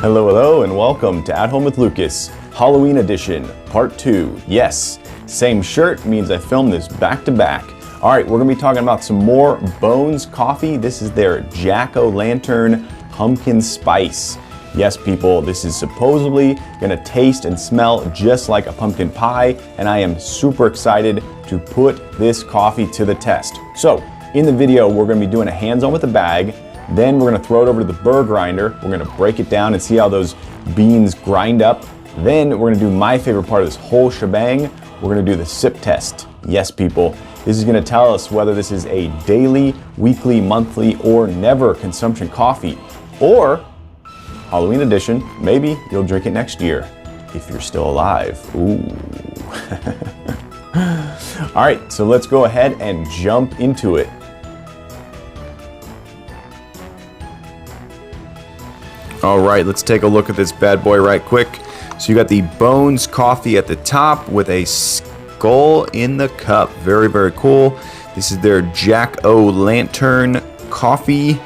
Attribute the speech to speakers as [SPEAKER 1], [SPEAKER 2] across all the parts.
[SPEAKER 1] Hello, hello, and welcome to At Home with Lucas, Halloween edition, part 2. Yes, same shirt means I filmed this back to back. All right, we're gonna be talking about some more Bones coffee. This is their Jack-o'-lantern pumpkin spice. Yes, people, this is supposedly gonna taste and smell just like a pumpkin pie, and I am super excited to put this coffee to the test. So, in the video, we're gonna be doing a hands-on with the bag, then we're gonna throw it over to the burr grinder, we're gonna break it down and see how those beans grind up. Then we're gonna do my favorite part of this whole shebang, we're gonna do the sip test. Yes, people, this is gonna tell us whether this is a daily, weekly, monthly, or never consumption coffee. Or, Halloween edition, maybe you'll drink it next year, if you're still alive. Ooh. All right, so let's go ahead and jump into it. All right, let's take a look at this bad boy right quick. So you got the Bones coffee at the top with a skull in the cup. Very, very cool. This is their Jack-o'-lantern coffee.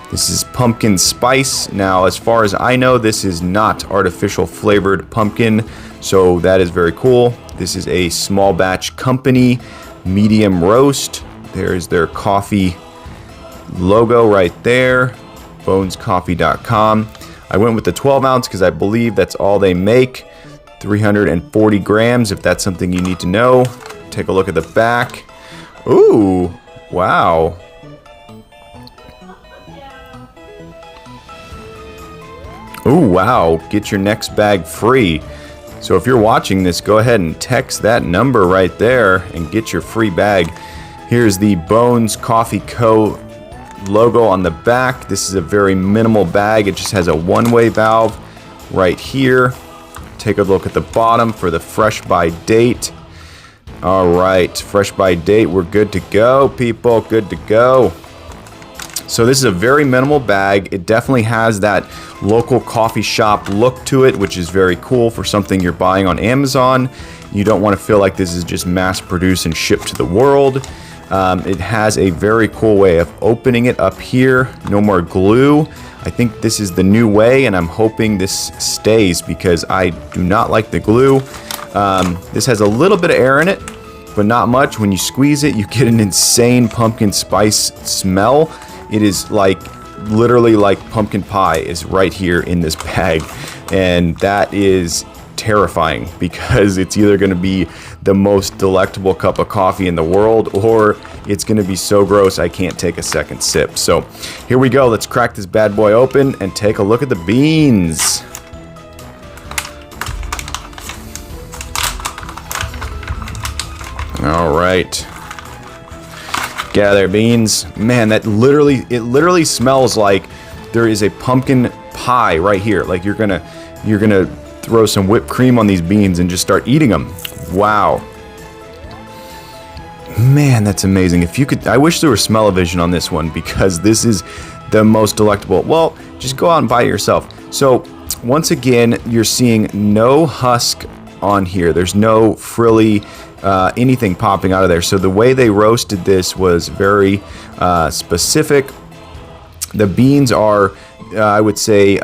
[SPEAKER 1] This is pumpkin spice. Now, as far as I know, this is not artificial flavored pumpkin, so that is very cool. This is a small batch company, medium roast. There's their coffee logo right there, bonescoffee.com. I went with the 12 ounce because I believe that's all they make. 340 grams, if that's something you need to know. Take a look at the back. Ooh, wow. Ooh, wow, get your next bag free. So if you're watching this, go ahead and text that number right there and get your free bag. Here's the Bones Coffee Co. logo on the back. This is a very minimal bag. It just has a one-way valve right here. Take a look at the bottom for the fresh by date. All right, fresh by date. We're good to go, people. Good to go. So this is a very minimal bag. It definitely has that local coffee shop look to it, which is very cool for something you're buying on Amazon. You don't want to feel like this is just mass produced and shipped to the world. It has a very cool way of opening it up here. No more glue. I think this is the new way, and I'm hoping this stays because I do not like the glue. This has a little bit of air in it, but not much. When you squeeze it, you get an insane pumpkin spice smell. It is like literally like pumpkin pie is right here in this bag, and that is terrifying because it's either going to be the most delectable cup of coffee in the world or it's going to be so gross I can't take a second sip. So here we go. Let's crack this bad boy open and take a look at the beans. All right. Gather beans. Man, it literally smells like there is a pumpkin pie right here. Like you're gonna throw some whipped cream on these beans and just start eating them. Wow. Man, that's amazing. If you could, I wish there was smell-o-vision on this one because this is the most delectable. Well, just go out and buy it yourself. So once again, you're seeing no husk on here. There's no frilly anything popping out of there. So the way they roasted this was very specific. The beans are I would say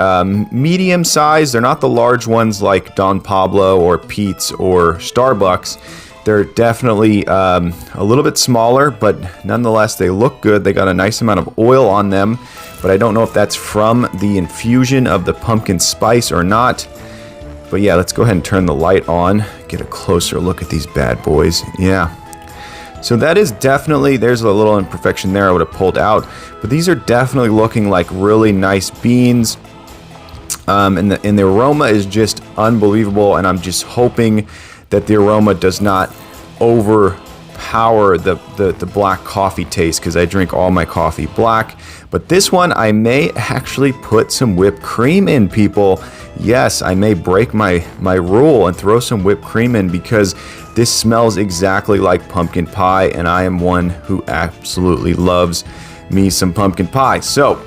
[SPEAKER 1] medium size. They're not the large ones like Don Pablo or Pete's or Starbucks. They're definitely a little bit smaller, but nonetheless they look good. They got a nice amount of oil on them, but I don't know if that's from the infusion of the pumpkin spice or not. But yeah, let's go ahead and turn the light on, get a closer look at these bad boys. Yeah. So that is definitely, there's a little imperfection there I would have pulled out, but these are definitely looking like really nice beans. And the aroma is just unbelievable, and I'm just hoping that the aroma does not overpower the black coffee taste because I drink all my coffee black. But this one, I may actually put some whipped cream in, people. Yes, I may break my rule and throw some whipped cream in because this smells exactly like pumpkin pie, and I am one who absolutely loves me some pumpkin pie. So,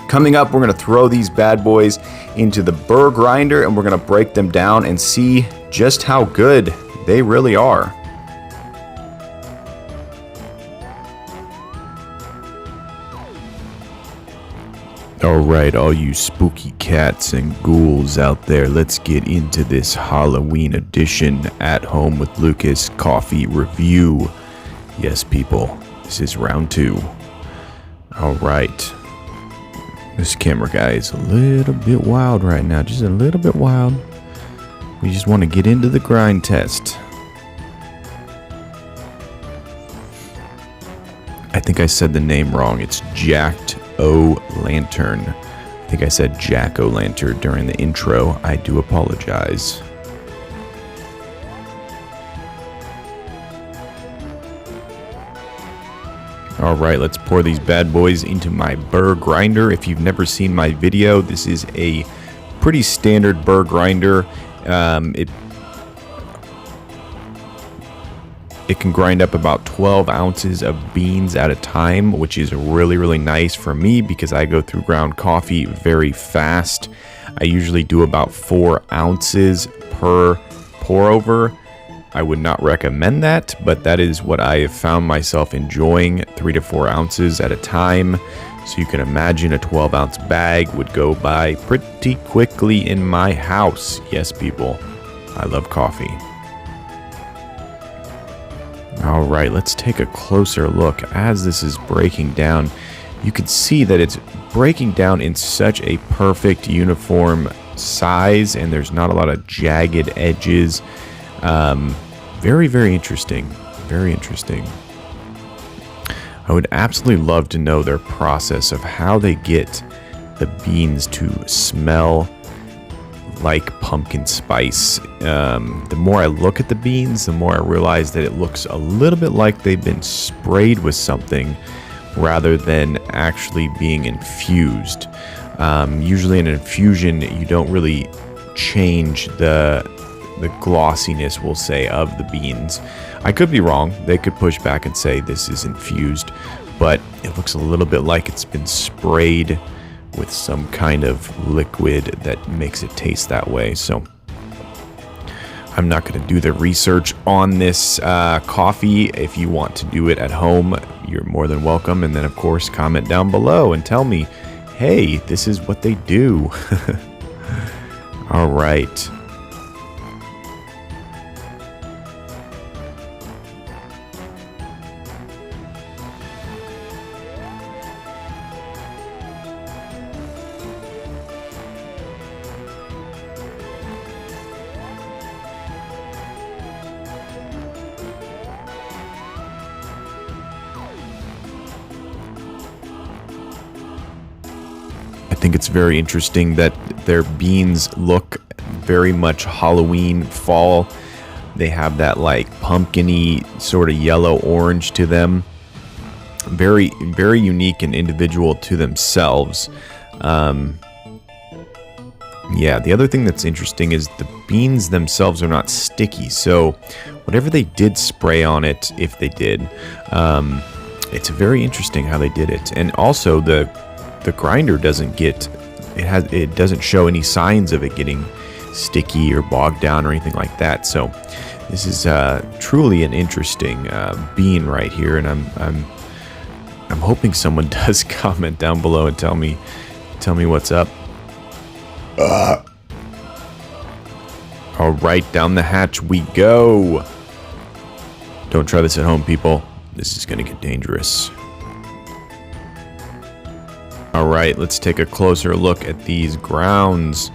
[SPEAKER 1] coming up, we're going to throw these bad boys into the burr grinder, and we're going to break them down and see just how good they really are. Alright, all you spooky cats and ghouls out there, let's get into this Halloween edition At Home with Lucas coffee review. Yes, people, this is round 2. Alright. This camera guy is a little bit wild right now, just a little bit wild. We just want to get into the grind test. I think I said the name wrong. It's Jacked O-Lantern. I think I said Jack-O-Lantern during the intro. I do apologize. Alright, let's pour these bad boys into my burr grinder. If you've never seen my video, this is a pretty standard burr grinder. It can grind up about 12 ounces of beans at a time, which is really, really nice for me because I go through ground coffee very fast. I usually do about 4 ounces per pour over. I would not recommend that, but that is what I have found myself enjoying, 3 to 4 ounces at a time. So you can imagine a 12-ounce bag would go by pretty quickly in my house. Yes, people, I love coffee. All right, let's take a closer look. As this is breaking down, you can see that it's breaking down in such a perfect uniform size, and there's not a lot of jagged edges. Very, very interesting. Very interesting. I would absolutely love to know their process of how they get the beans to smell like pumpkin spice. The more I look at the beans, the more I realize that it looks a little bit like they've been sprayed with something rather than actually being infused. Usually in an infusion, you don't really change the glossiness, we'll say, of the beans. I could be wrong. They could push back and say this is infused, but it looks a little bit like it's been sprayed with some kind of liquid that makes it taste that way. So I'm not going to do the research on this coffee. If you want to do it at home, you're more than welcome. And then, of course, comment down below and tell me, hey, this is what they do. All right. I think it's very interesting that their beans look very much Halloween fall. They have that like pumpkin-y sort of yellow orange to them. Very, very unique and individual to themselves. Yeah, the other thing that's interesting is the beans themselves are not sticky. So whatever they did spray on it, if they did, it's very interesting how they did it. And also the grinder doesn't get, it doesn't show any signs of it getting sticky or bogged down or anything like that. So this is truly an interesting bean right here, and I'm hoping someone does comment down below and tell me what's up. All right, down the hatch we go. Don't try this at home, people. This is gonna get dangerous. All right, let's take a closer look at these grounds.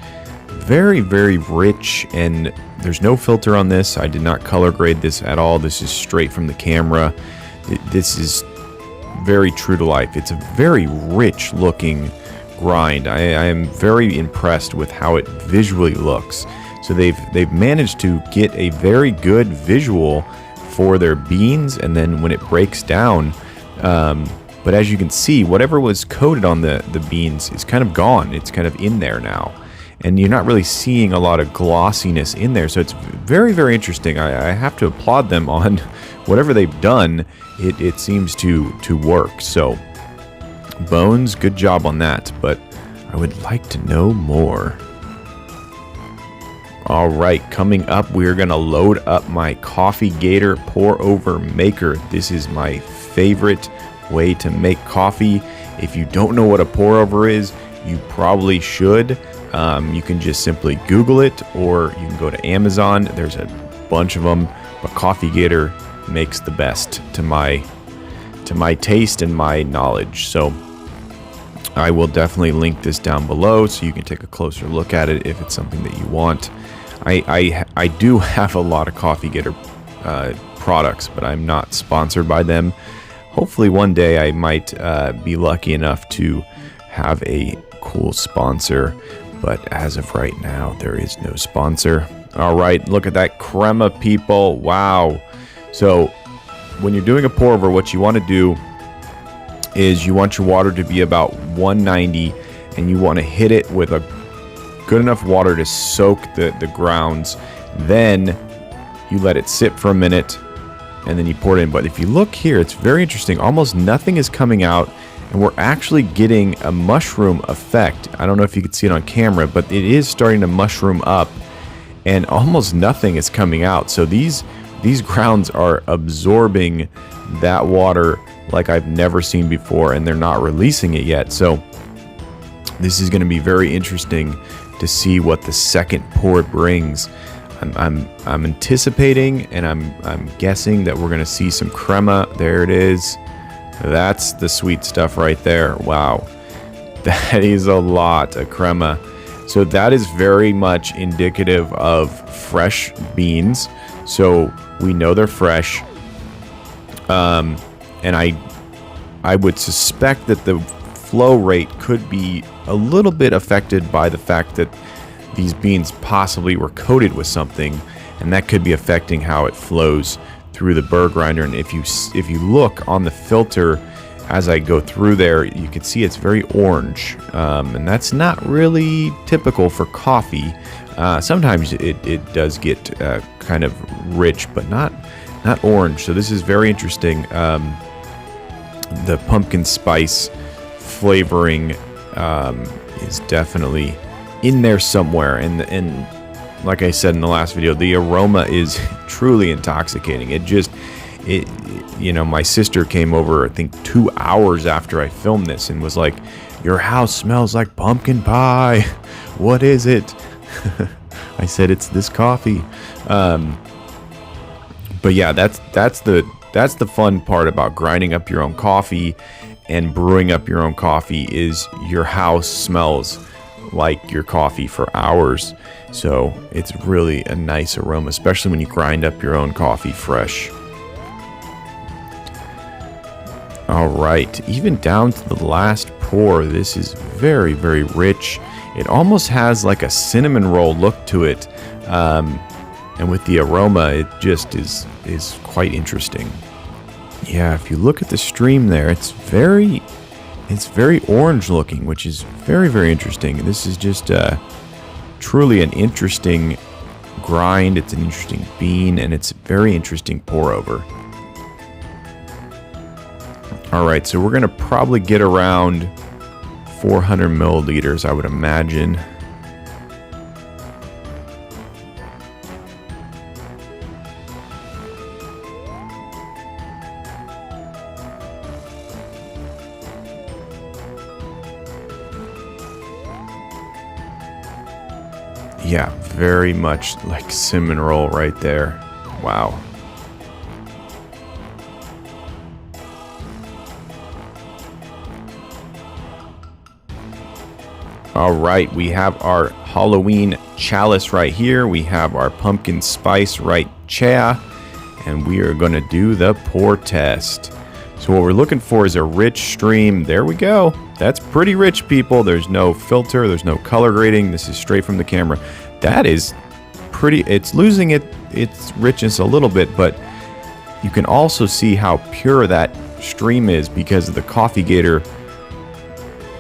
[SPEAKER 1] Very, very rich, and there's no filter on this. I did not color grade this at all. This is straight from the camera. This is very true to life. It's a very rich looking grind. I am very impressed with how it visually looks. So they've managed to get a very good visual for their beans, and then when it breaks down, but as you can see, whatever was coated on the beans is kind of gone. It's kind of in there now. And you're not really seeing a lot of glossiness in there. So it's very, very interesting. I have to applaud them on whatever they've done. It seems to work. So Bones, good job on that. But I would like to know more. All right, coming up, we're going to load up my Coffee Gator pour over maker. This is my favorite way to make coffee. If you don't know what a pour over is, you probably should. You can just simply Google it, or you can go to Amazon. There's a bunch of them, but Coffee Gator makes the best to my taste and my knowledge. So I will definitely link this down below so you can take a closer look at it if it's something that you want. I do have a lot of Coffee Gator products, but I'm not sponsored by them. Hopefully one day I might be lucky enough to have a cool sponsor, but as of right now, there is no sponsor. All right, look at that crema, people. Wow. So when you're doing a pour over, what you want to do is you want your water to be about 190, and you want to hit it with a good enough water to soak the grounds. Then you let it sit for a minute, and then you pour it in. But if you look here, it's very interesting. Almost nothing is coming out, and we're actually getting a mushroom effect. I don't know if you can see it on camera, but it is starting to mushroom up, and almost nothing is coming out. So these grounds are absorbing that water like I've never seen before, and they're not releasing it yet. So this is going to be very interesting to see what the second pour brings. I'm anticipating, and I'm guessing that we're going to see some crema. There it is. That's the sweet stuff right there. Wow, that is a lot of crema. So that is very much indicative of fresh beans. So we know they're fresh. And I would suspect that the flow rate could be a little bit affected by the fact that these beans possibly were coated with something, and that could be affecting how it flows through the burr grinder. And if you look on the filter as I go through there, you can see it's very orange, and that's not really typical for coffee. Sometimes it does get kind of rich, but not orange. So this is very interesting. The pumpkin spice flavoring is definitely in there somewhere, and like I said in the last video, the aroma is truly intoxicating. My sister came over, I think 2 hours after I filmed this, and was like, "Your house smells like pumpkin pie. What is it?" I said, "It's this coffee." But yeah, that's the fun part about grinding up your own coffee and brewing up your own coffee, is your house smells like your coffee for hours. So it's really a nice aroma, especially when you grind up your own coffee fresh. All right, even down to the last pour, this is very, very rich. It almost has like a cinnamon roll look to it. And with the aroma, it just is quite interesting. Yeah, if you look at the stream there, it's very orange looking, which is very, very interesting. This is just truly an interesting grind. It's an interesting bean, and it's a very interesting pour over. All right, so we're gonna probably get around 400 milliliters, I would imagine. Yeah, very much like cinnamon roll right there. Wow. All right, we have our Halloween chalice right here. We have our pumpkin spice right here, and we are going to do the pour test. So what we're looking for is a rich stream. There we go. That's pretty rich, people. There's no filter. There's no color grading. This is straight from the camera. That is pretty. It's losing its richness a little bit, but you can also see how pure that stream is because of the Coffee Gator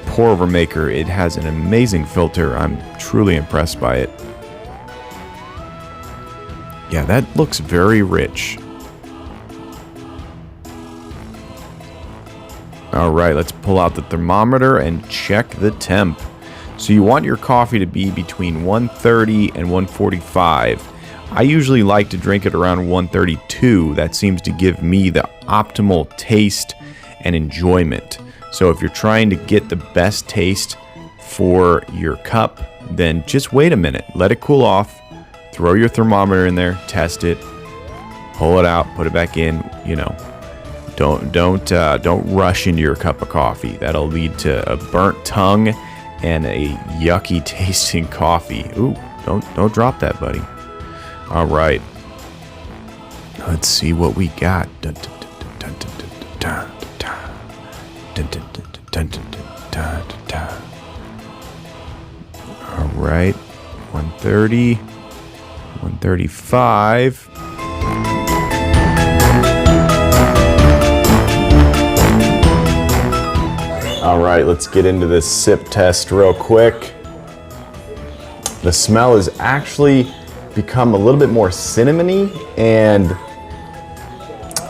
[SPEAKER 1] pour over maker. It has an amazing filter. I'm truly impressed by it. Yeah, that looks very rich. All right, let's pull out the thermometer and check the temp. So you want your coffee to be between 130 and 145. I usually like to drink it around 132. That seems to give me the optimal taste and enjoyment. So if you're trying to get the best taste for your cup, then just wait a minute, let it cool off, throw your thermometer in there, test it, pull it out, put it back in. You know, don't rush into your cup of coffee. That'll lead to a burnt tongue and a yucky tasting coffee. Ooh, don't drop that, buddy. All right, let's see what we got. All right, 130, 135. All right, let's get into this sip test real quick. The smell has actually become a little bit more cinnamony and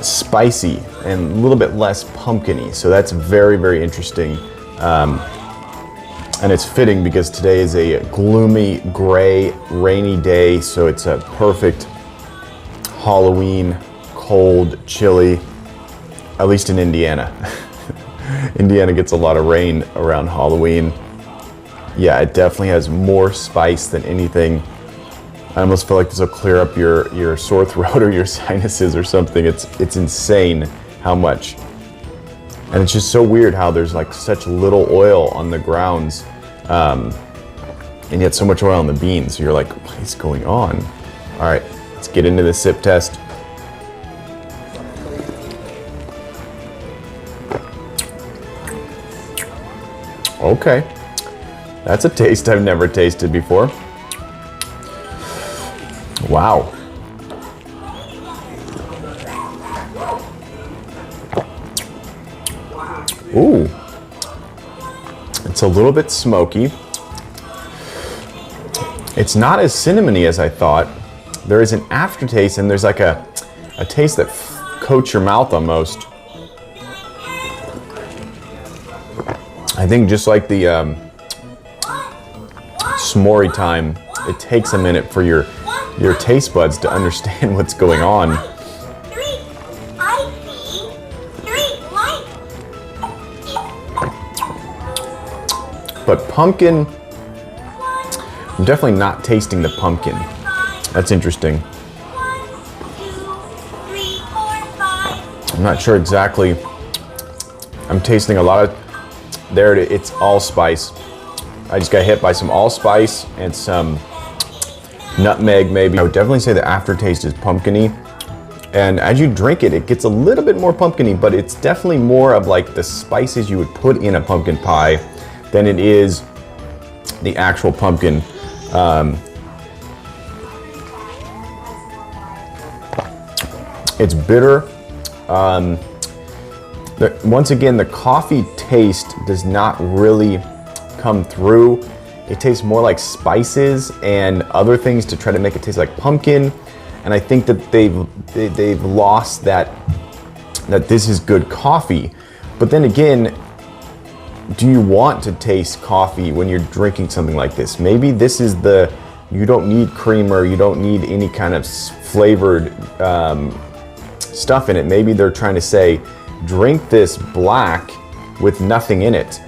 [SPEAKER 1] spicy and a little bit less pumpkin-y. So that's very, very interesting. And it's fitting because today is a gloomy, gray, rainy day. So it's a perfect Halloween, cold, chilly, at least in Indiana. Indiana gets a lot of rain around Halloween. Yeah, it definitely has more spice than anything. I almost feel like this will clear up your sore throat or your sinuses or something. It's insane how much. And it's just so weird how there's like such little oil on the grounds, and yet so much oil on the beans. So you're like, what is going on? All right, let's get into the sip test. Okay, that's a taste I've never tasted before. Wow. Ooh, it's a little bit smoky. It's not as cinnamony as I thought. There is an aftertaste and there's like a taste that coats your mouth almost. I think just like the s'more time, it takes a minute for your taste buds to understand what's going on. But pumpkin, I'm definitely not tasting the pumpkin. That's interesting. I'm not sure exactly. I'm tasting a lot of, there it is, it's allspice. I just got hit by some allspice and some nutmeg maybe. I would definitely say the aftertaste is pumpkin-y. And as you drink it, it gets a little bit more pumpkin-y, but it's definitely more of like the spices you would put in a pumpkin pie than it is the actual pumpkin. It's bitter. Once again, the coffee taste does not really come through. It tastes more like spices and other things to try to make it taste like pumpkin. And I think that they've lost that this is good coffee. But then again, do you want to taste coffee when you're drinking something like this? Maybe this is you don't need creamer, you don't need any kind of flavored stuff in it. Maybe they're trying to say, drink this black with nothing in it.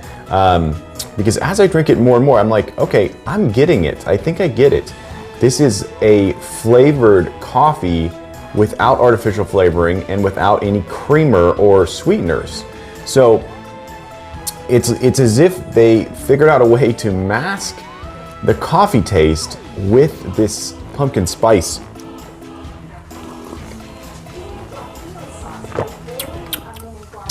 [SPEAKER 1] Because as I drink it more and more, I'm like, okay, I'm getting it. I think I get it. This is a flavored coffee without artificial flavoring and without any creamer or sweeteners. So it's as if they figured out a way to mask the coffee taste with this pumpkin spice.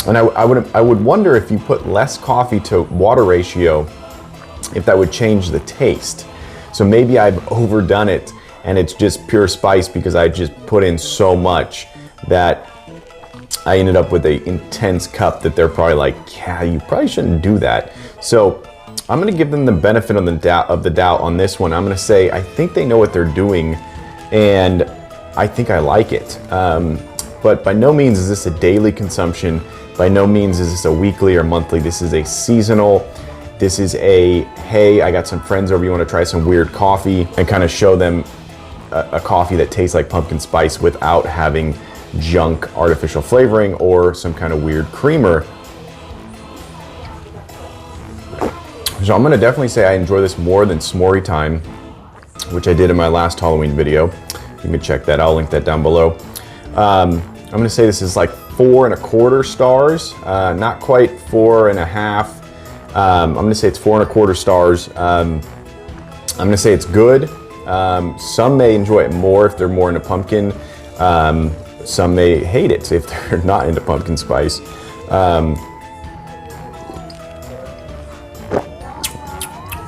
[SPEAKER 1] And I would wonder if you put less coffee to water ratio, if that would change the taste. So maybe I've overdone it and it's just pure spice because I just put in so much that I ended up with an intense cup that they're probably like, yeah, you probably shouldn't do that. So I'm gonna give them the benefit of the doubt on this one. I'm gonna say, I think they know what they're doing and I think I like it. But by no means is this a daily consumption. By no means is this a weekly or monthly. This is a seasonal. This is a, hey, I got some friends over, you wanna try some weird coffee, and kind of show them a coffee that tastes like pumpkin spice without having junk artificial flavoring or some kind of weird creamer. So I'm So I'm gonna definitely say I enjoy this more than S'more Time, which I did in my last Halloween video. You can check that, I'll link that down below. I'm gonna say this is like 4.25 stars, not quite 4.5. I'm gonna say it's 4.25 stars. I'm gonna say it's good. Some may enjoy it more if they're more into pumpkin. Some may hate it if they're not into pumpkin spice.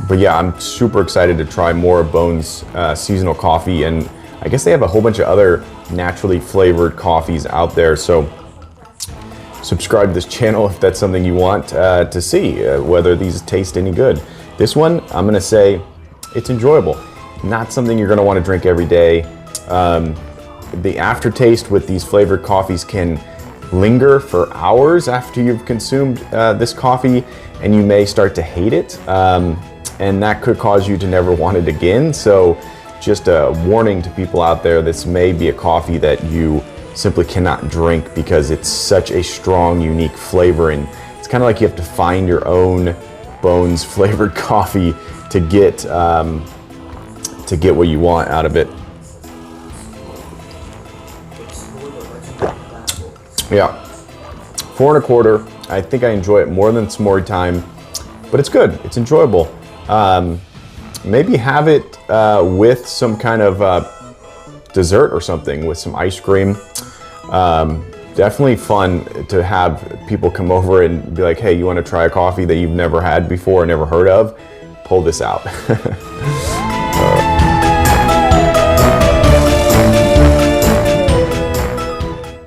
[SPEAKER 1] But yeah, I'm super excited to try more of Bones seasonal coffee, and I guess they have a whole bunch of other naturally flavored coffees out there. So subscribe to this channel if that's something you want to see, whether these taste any good. This one, I'm gonna say it's enjoyable. Not something you're gonna wanna drink every day. The aftertaste with these flavored coffees can linger for hours after you've consumed this coffee, and you may start to hate it. And that could cause you to never want it again. So just a warning to people out there, this may be a coffee that you simply cannot drink because it's such a strong, unique flavor. And it's kind of like you have to find your own Bones flavored coffee to get what you want out of it. Yeah, 4.25. I think I enjoy it more than S'more Time, but it's good. It's enjoyable. Maybe have it with some kind of dessert or something, with some ice cream. Definitely fun to have people come over and be like, hey, you want to try a coffee that you've never had before or never heard of? Pull this out.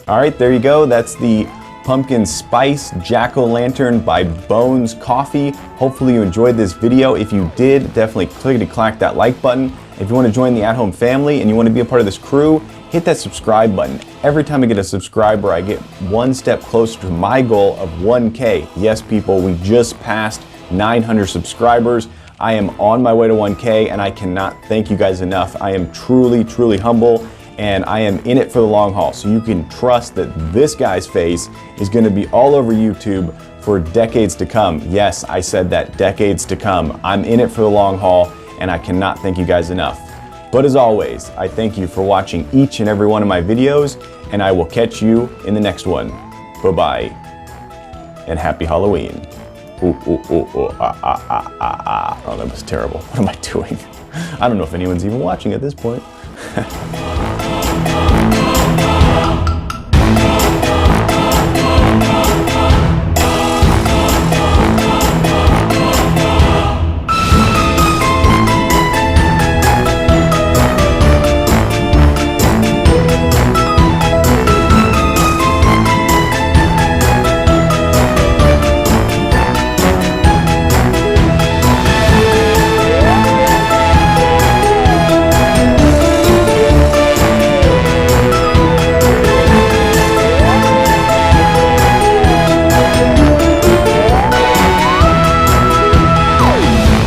[SPEAKER 1] All right, there you go. That's the Pumpkin Spice Jack-O-Lantern by Bones Coffee. Hopefully you enjoyed this video. If you did, definitely clickety-clack that like button. If you want to join the At Home family and you want to be a part of this crew, hit that subscribe button. Every time I get a subscriber, I get one step closer to my goal of 1K. Yes, people, we just passed 900 subscribers. I am on my way to 1K, and I cannot thank you guys enough. I am truly, truly humble, and I am in it for the long haul. So you can trust that this guy's face is gonna be all over YouTube for decades to come. Yes, I said that, decades to come. I'm in it for the long haul, and I cannot thank you guys enough. But as always, I thank you for watching each and every one of my videos, and I will catch you in the next one. Bye-bye, and happy Halloween. Oh, that was terrible. What am I doing? I don't know if anyone's even watching at this point.